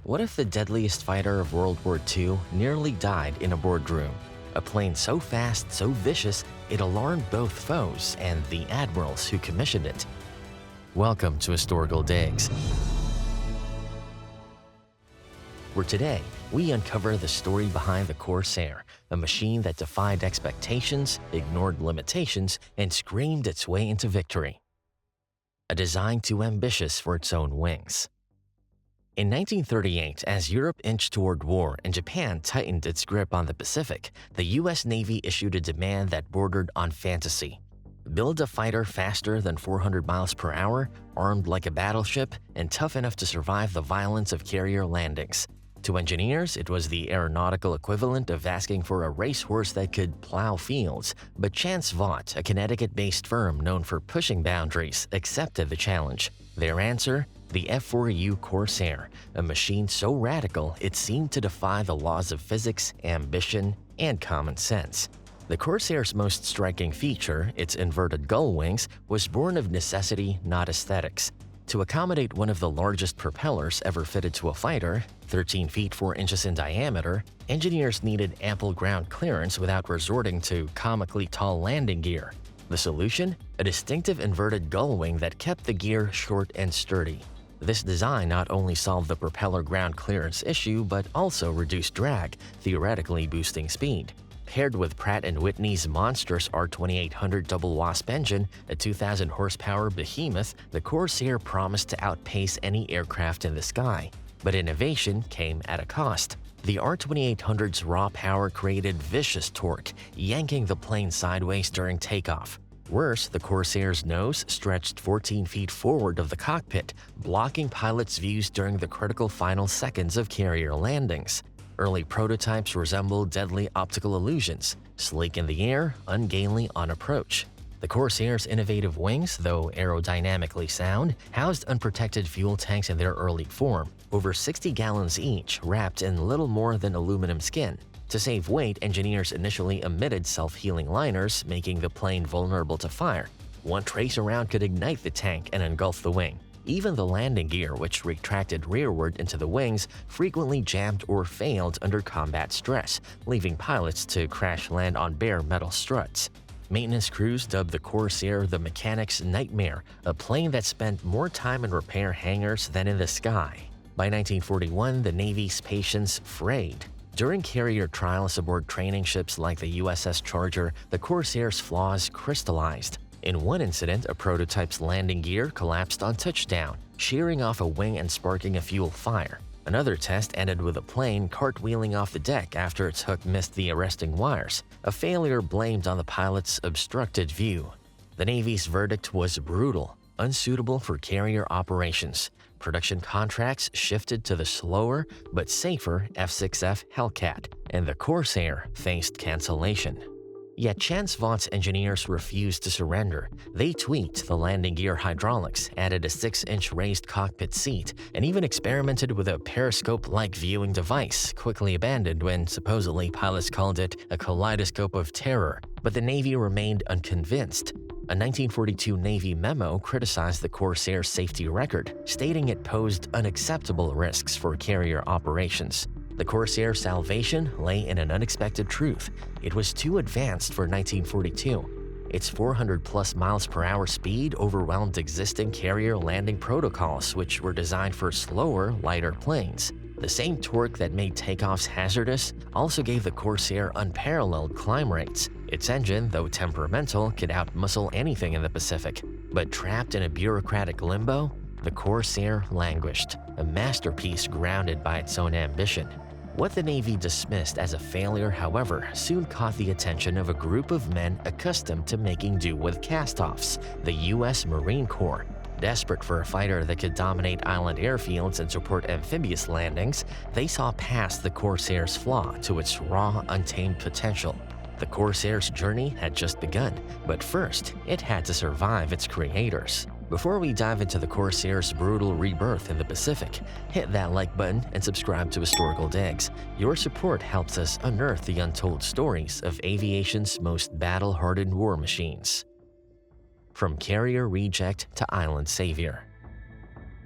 What if the deadliest fighter of World War II nearly died in a boardroom? A plane so fast, so vicious, it alarmed both foes and the admirals who commissioned it. Welcome to Historical Digs, where today we uncover the story behind the Corsair, a machine that defied expectations, ignored limitations, and screamed its way into victory. A design too ambitious for its own wings. In 1938, as Europe inched toward war and Japan tightened its grip on the Pacific, the US Navy issued a demand that bordered on fantasy. Build a fighter faster than 400 miles per hour, armed like a battleship, and tough enough to survive the violence of carrier landings. To engineers, it was the aeronautical equivalent of asking for a racehorse that could plow fields, but Chance Vought, a Connecticut-based firm known for pushing boundaries, accepted the challenge. Their answer? The F4U Corsair, a machine so radical it seemed to defy the laws of physics, ambition, and common sense. The Corsair's most striking feature, its inverted gull wings, was born of necessity, not aesthetics. To accommodate one of the largest propellers ever fitted to a fighter, 13 feet 4 inches in diameter, engineers needed ample ground clearance without resorting to comically tall landing gear. The solution? A distinctive inverted gull wing that kept the gear short and sturdy. This design not only solved the propeller ground clearance issue but also reduced drag, theoretically boosting speed. Paired with Pratt & Whitney's monstrous R2800 double wasp engine, a 2,000 horsepower behemoth, the Corsair promised to outpace any aircraft in the sky. But innovation came at a cost. The R2800's raw power created vicious torque, yanking the plane sideways during takeoff. Worse, the Corsair's nose stretched 14 feet forward of the cockpit, blocking pilots' views during the critical final seconds of carrier landings. Early prototypes resembled deadly optical illusions, sleek in the air, ungainly on approach. The Corsair's innovative wings, though aerodynamically sound, housed unprotected fuel tanks in their early form, over 60 gallons each, wrapped in little more than aluminum skin. To save weight, engineers initially omitted self-healing liners, making the plane vulnerable to fire. One tracer round could ignite the tank and engulf the wing. Even the landing gear, which retracted rearward into the wings, frequently jammed or failed under combat stress, leaving pilots to crash land on bare metal struts. Maintenance crews dubbed the Corsair the mechanic's nightmare, a plane that spent more time in repair hangars than in the sky. By 1941, the Navy's patience frayed. During carrier trials aboard training ships like the USS Charger, the Corsair's flaws crystallized. In one incident, a prototype's landing gear collapsed on touchdown, shearing off a wing and sparking a fuel fire. Another test ended with a plane cartwheeling off the deck after its hook missed the arresting wires, a failure blamed on the pilot's obstructed view. The Navy's verdict was brutal, unsuitable for carrier operations. Production contracts shifted to the slower but safer F-6F Hellcat, and the Corsair faced cancellation. Yet Chance Vaught's engineers refused to surrender. They tweaked the landing gear hydraulics, added a 6-inch raised cockpit seat, and even experimented with a periscope-like viewing device, quickly abandoned when supposedly pilots called it a kaleidoscope of terror. But the Navy remained unconvinced. A 1942 Navy memo criticized the Corsair's safety record, stating it posed unacceptable risks for carrier operations. The Corsair's salvation lay in an unexpected truth. It was too advanced for 1942. Its 400-plus miles per hour speed overwhelmed existing carrier landing protocols, which were designed for slower, lighter planes. The same torque that made takeoffs hazardous also gave the Corsair unparalleled climb rates. Its engine, though temperamental, could outmuscle anything in the Pacific. But trapped in a bureaucratic limbo, the Corsair languished, a masterpiece grounded by its own ambition. What the Navy dismissed as a failure, however, soon caught the attention of a group of men accustomed to making do with cast-offs, the U.S. Marine Corps. Desperate for a fighter that could dominate island airfields and support amphibious landings, they saw past the Corsair's flaw to its raw, untamed potential. The Corsair's journey had just begun, but first, it had to survive its creators. Before we dive into the Corsair's brutal rebirth in the Pacific, hit that like button and subscribe to Historical Digs. Your support helps us unearth the untold stories of aviation's most battle-hardened war machines. From carrier reject to island savior.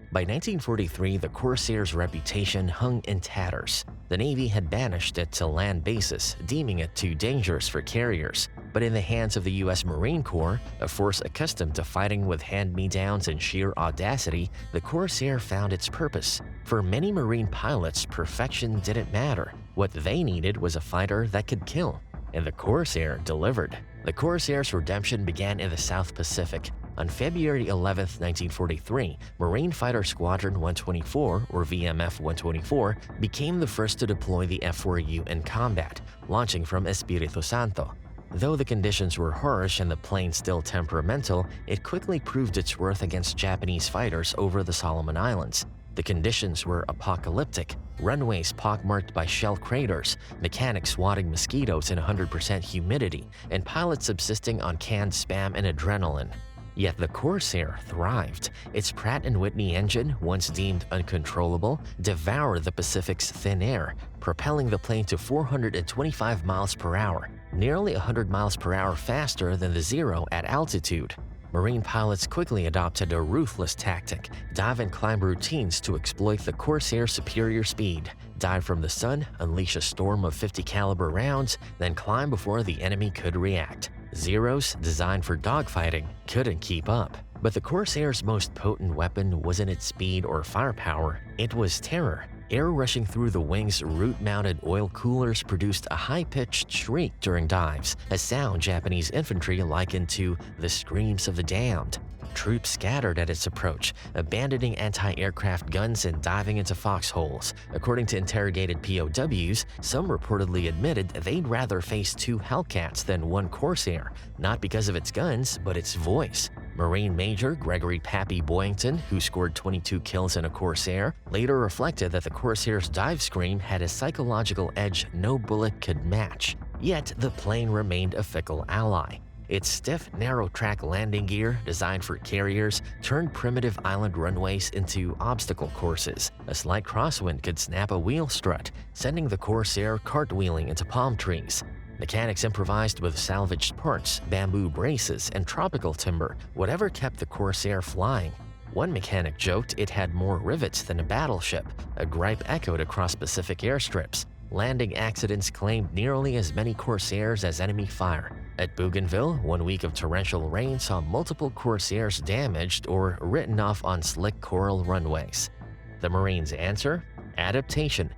By 1943, the Corsair's reputation hung in tatters. The Navy had banished it to land bases, deeming it too dangerous for carriers. But in the hands of the U.S. Marine Corps, a force accustomed to fighting with hand-me-downs and sheer audacity, the Corsair found its purpose. For many Marine pilots, perfection didn't matter. What they needed was a fighter that could kill. And the Corsair delivered. The Corsair's redemption began in the South Pacific. On February 11, 1943, Marine Fighter Squadron 124, or VMF 124, became the first to deploy the F4U in combat, launching from Espiritu Santo. Though the conditions were harsh and the plane still temperamental, it quickly proved its worth against Japanese fighters over the Solomon Islands. The conditions were apocalyptic, runways pockmarked by shell craters, mechanics swatting mosquitoes in 100% humidity, and pilots subsisting on canned Spam and adrenaline. Yet the Corsair thrived. Its Pratt & Whitney engine, once deemed uncontrollable, devoured the Pacific's thin air, propelling the plane to 425 miles per hour, nearly 100 miles per hour faster than the Zero at altitude. Marine pilots quickly adopted a ruthless tactic, dive and climb routines to exploit the Corsair's superior speed. Dive from the sun, unleash a storm of 50 caliber rounds, then climb before the enemy could react. Zeros, designed for dogfighting, couldn't keep up. But the Corsair's most potent weapon wasn't its speed or firepower, it was terror. Air rushing through the wing's root-mounted oil coolers produced a high-pitched shriek during dives, a sound Japanese infantry likened to the screams of the damned. Troops scattered at its approach, abandoning anti-aircraft guns and diving into foxholes. According to interrogated POWs, some reportedly admitted they'd rather face 2 Hellcats than 1 Corsair, not because of its guns, but its voice. Marine Major Gregory Pappy Boyington, who scored 22 kills in a Corsair, later reflected that the Corsair's dive scream had a psychological edge no bullet could match. Yet the plane remained a fickle ally. Its stiff, narrow-track landing gear, designed for carriers, turned primitive island runways into obstacle courses. A slight crosswind could snap a wheel strut, sending the Corsair cartwheeling into palm trees. Mechanics improvised with salvaged parts, bamboo braces, and tropical timber, whatever kept the Corsair flying. One mechanic joked it had more rivets than a battleship, a gripe echoed across Pacific airstrips. Landing accidents claimed nearly as many Corsairs as enemy fire. At Bougainville, 1 week of torrential rain saw multiple Corsairs damaged or written off on slick coral runways. The Marines' answer? Adaptation.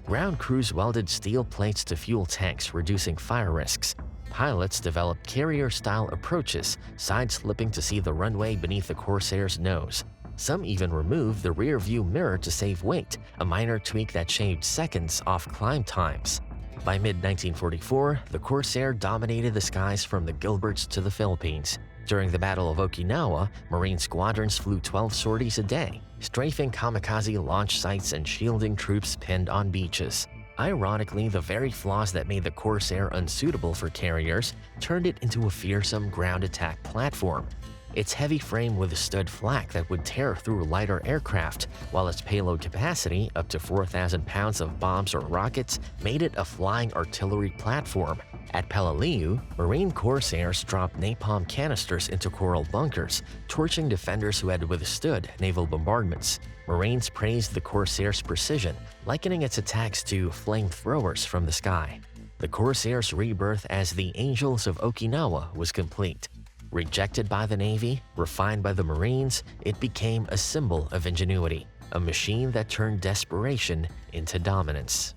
Ground crews welded steel plates to fuel tanks, reducing fire risks. Pilots developed carrier-style approaches, side-slipping to see the runway beneath the Corsair's nose. Some even removed the rear-view mirror to save weight, a minor tweak that shaved seconds off climb times. By mid-1944, the Corsair dominated the skies from the Gilberts to the Philippines. During the Battle of Okinawa, Marine squadrons flew 12 sorties a day, strafing kamikaze launch sites and shielding troops pinned on beaches. Ironically, the very flaws that made the Corsair unsuitable for carriers turned it into a fearsome ground attack platform. Its heavy frame withstood flak that would tear through lighter aircraft, while its payload capacity, up to 4,000 pounds of bombs or rockets, made it a flying artillery platform. At Peleliu, Marine Corsairs dropped napalm canisters into coral bunkers, torching defenders who had withstood naval bombardments. Marines praised the Corsair's precision, likening its attacks to flamethrowers from the sky. The Corsair's rebirth as the Angels of Okinawa was complete. Rejected by the Navy, refined by the Marines, it became a symbol of ingenuity, a machine that turned desperation into dominance.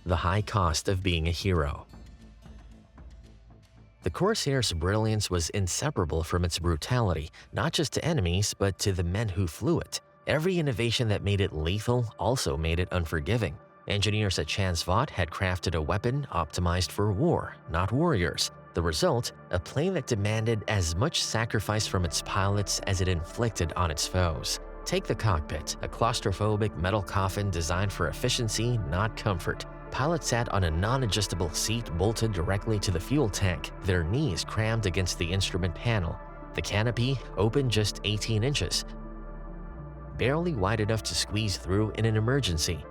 The high cost of being a hero. The Corsair's brilliance was inseparable from its brutality, not just to enemies, but to the men who flew it. Every innovation that made it lethal also made it unforgiving. Engineers at Chance Vought had crafted a weapon optimized for war, not warriors. The result, a plane that demanded as much sacrifice from its pilots as it inflicted on its foes. Take the cockpit, a claustrophobic metal coffin designed for efficiency, not comfort. Pilots sat on a non-adjustable seat bolted directly to the fuel tank, their knees crammed against the instrument panel. The canopy opened just 18 inches, barely wide enough to squeeze through in an emergency.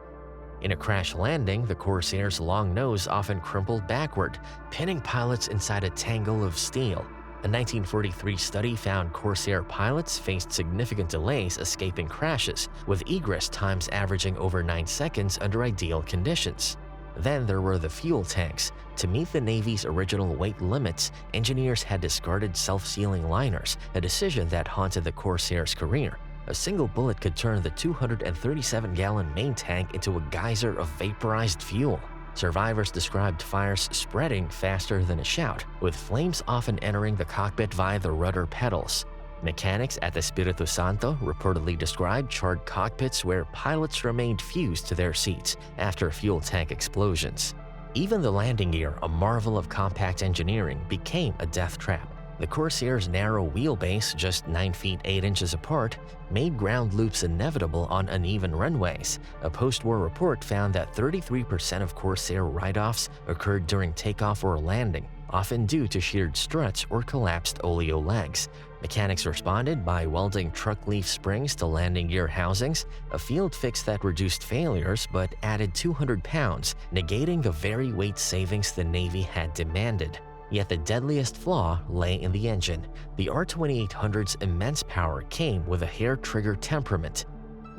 In a crash landing, the Corsair's long nose often crumpled backward, pinning pilots inside a tangle of steel. A 1943 study found Corsair pilots faced significant delays escaping crashes, with egress times averaging over 9 seconds under ideal conditions. Then there were the fuel tanks. To meet the Navy's original weight limits, engineers had discarded self-sealing liners, a decision that haunted the Corsair's career. A single bullet could turn the 237-gallon main tank into a geyser of vaporized fuel. Survivors described fires spreading faster than a shout, with flames often entering the cockpit via the rudder pedals. Mechanics at the Espiritu Santo reportedly described charred cockpits where pilots remained fused to their seats after fuel tank explosions. Even the landing gear, a marvel of compact engineering, became a death trap. The Corsair's narrow wheelbase, just 9 feet 8 inches apart, made ground loops inevitable on uneven runways. A post-war report found that 33% of Corsair write-offs occurred during takeoff or landing, often due to sheared struts or collapsed oleo legs. Mechanics responded by welding truck leaf springs to landing gear housings, a field fix that reduced failures but added 200 pounds, negating the very weight savings the Navy had demanded. Yet the deadliest flaw lay in the engine. The R-2800's immense power came with a hair-trigger temperament.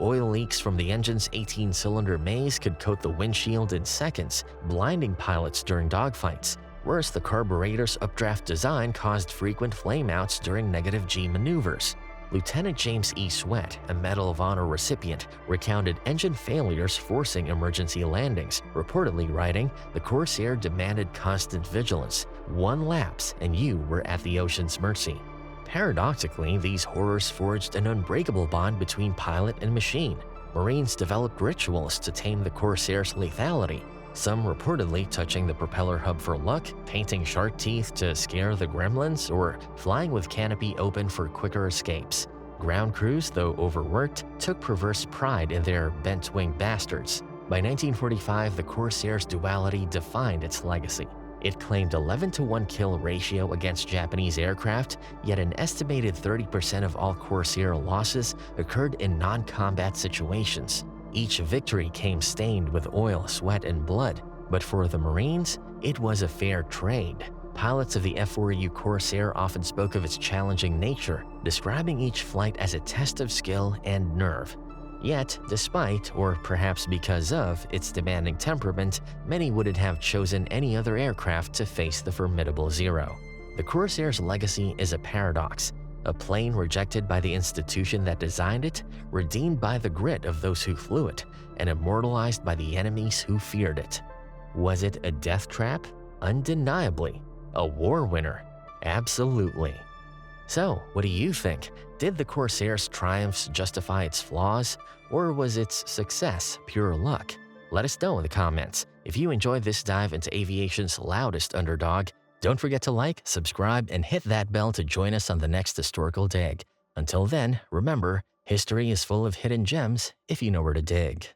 Oil leaks from the engine's 18-cylinder maze could coat the windshield in seconds, blinding pilots during dogfights. Worse, the carburetor's updraft design caused frequent flameouts during negative G maneuvers. Lieutenant James E. Sweat, a Medal of Honor recipient, recounted engine failures forcing emergency landings, reportedly writing, "The Corsair demanded constant vigilance. One lapse and you were at the ocean's mercy." Paradoxically, these horrors forged an unbreakable bond between pilot and machine. Marines developed rituals to tame the Corsair's lethality, some reportedly touching the propeller hub for luck, painting shark teeth to scare the gremlins, or flying with canopy open for quicker escapes. Ground crews, though overworked, took perverse pride in their bent-wing bastards. By 1945, the Corsair's duality defined its legacy. It claimed 11-to-1 kill ratio against Japanese aircraft, yet an estimated 30% of all Corsair losses occurred in non-combat situations. Each victory came stained with oil, sweat, and blood, but for the Marines, it was a fair trade. Pilots of the F4U Corsair often spoke of its challenging nature, describing each flight as a test of skill and nerve. Yet, despite, or perhaps because of, its demanding temperament, many wouldn't have chosen any other aircraft to face the formidable Zero. The Corsair's legacy is a paradox. A plane rejected by the institution that designed it, redeemed by the grit of those who flew it, and immortalized by the enemies who feared it. Was it a death trap? Undeniably. A war winner? Absolutely. So, what do you think? Did the Corsair's triumphs justify its flaws, or was its success pure luck? Let us know in the comments. If you enjoyed this dive into aviation's loudest underdog, don't forget to like, subscribe, and hit that bell to join us on the next historical dig. Until then, remember, history is full of hidden gems if you know where to dig.